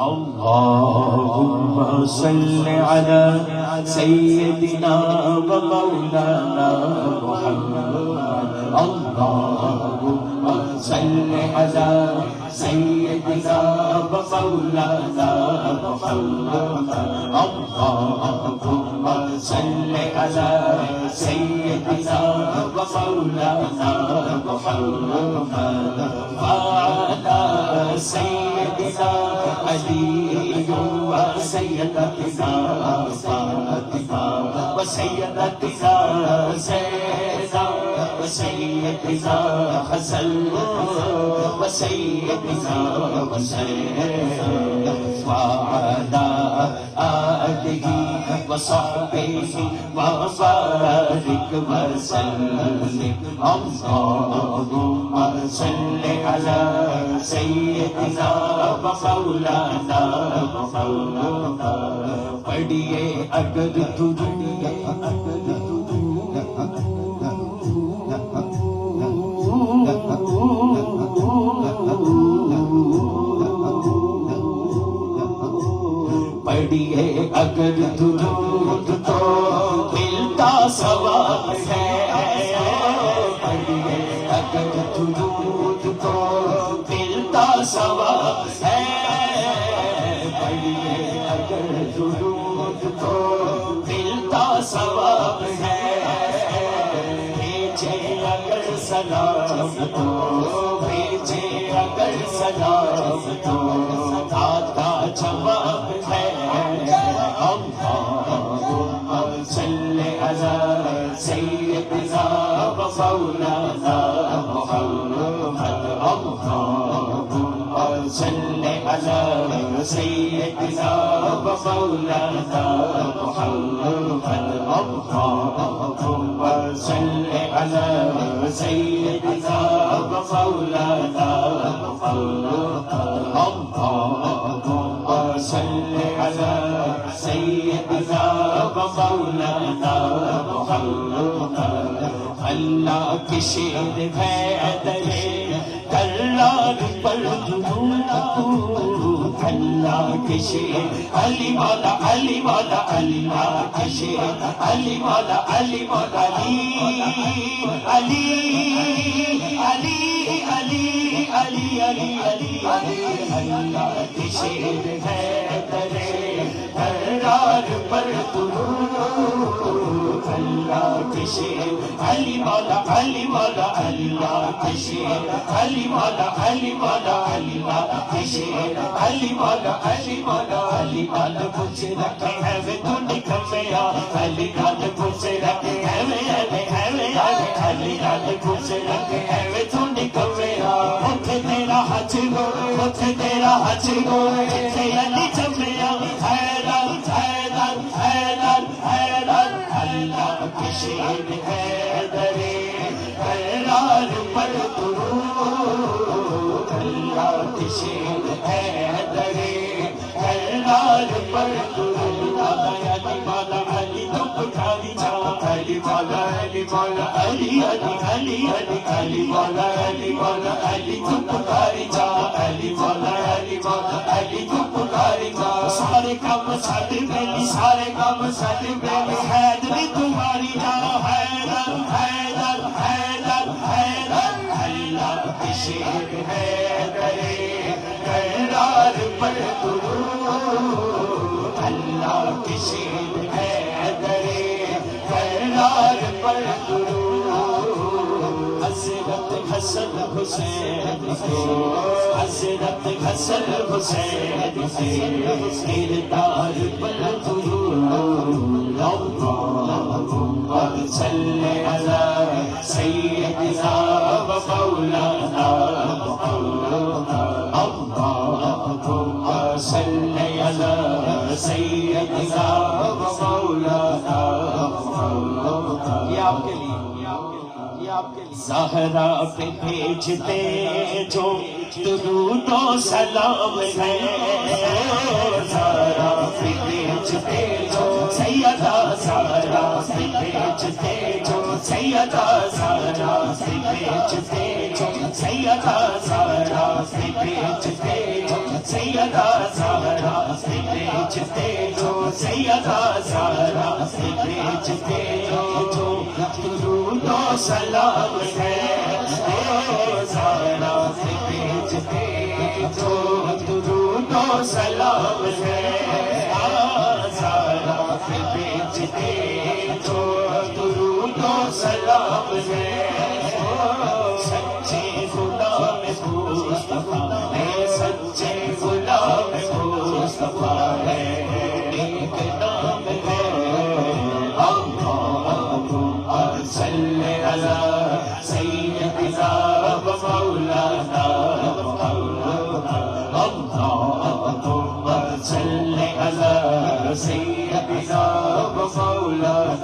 اللهم صل على سيدنا ومولانا محمد اللهم صل على سيدنا ومولانا محمد اللهم صل على سيدنا ومولانا محمد وعلى سيدنا علي وسيدتنا فاطمة وسيدتنا زينب وسيدنا حسن وسيدنا حسين وعلى آله وصحبه وبارك وسلم اللهم صل على سيدنا ومولانا محمد پڑھیے اگر درود پڑھیے اگر درود تو ملتا ثواب ہے پڑھیے اگر درود تو ملتا ثواب ہے پڑھیے اگر درود تو ملتا ثواب ہے بھیجے اگر سلام تو بھیجے اگر سلام تو آتا جواب ہے اللهم صل على سيدنا ومولانا محمد اللهم صل على سيدنا ومولانا محمد اللهم صل على سيدنا ومولانا محمد اللهم صل على سيدنا ومولانا محمد اللہ کی شیر ہے درے کرار پر درود اللہ کی شیر علی مولا علی مولا اللہ کی شیر علی مولا علی مولا علی علی علی علی علی علی علی اللہ کی شیر ہے درے کرار پر درود اللہ کی شیر علی مولا اللہ کی شیر علی مولا اللہ کی شیر علی مولا علی گل پوچھ رکھے ہے وے تو نکل میرا علی گل پوچھ رکھے ہے وے علی گل پوچھ رکھے ہے وے تو نکل میرا اوتھے تیرا حج ہوئے اوتھے تیرا حج ہوئے جتھے علی جمیا حیدر حیدر حیدر حیدر اللہ کی شیر ہے درے کرار پر درود اللہ کی شیر ہے درے کرار پر درود علی مولا علی تو پکاری جا علی مولا علی مولا علی علی علی علی علی مولا علی تو پکاری جا علی مولا علی تو پکاری جا سارے کام چھڈ میلی سارے کام چھڈ میلی حیدری تمہاری جا حیدر حیدر حیدر حیدر اللہ کی شیر ہے درے کرار پر درود اللہ کی شیر ہے درے کرار پر درود حضرت حسن حسین حضرت حسن حسین کردار پر درود اللهم صل على سيدنا ومولانا محمد اللهم صل على سيدنا ومولانا محمد یہ آپ کے لیے زہرا پہ بھیجتے جو درود و سلام ہے زہرا پہ بھیجتے جو سیدہ زہرا پہ بھیجتے جو سیدہ زہرا پہ بھیجتے جو سیدہ زہرا پہ بھیجتے جو سیدہ زہرا بیچتے جو سیدہ زہرا سے بیچتے جو درود و سلام ہے زہرا سے بیچتے جو درود و سلام ہے زہرا سے بیچتے جو درود و سلام ہے سچے غلام مصطفیٰ ہے سچے غلام مصطفیٰ ہے ایک نام ہے اللہم صلی علی سیدنا و مولانا اللہم صلی علی سیدنا و مولانا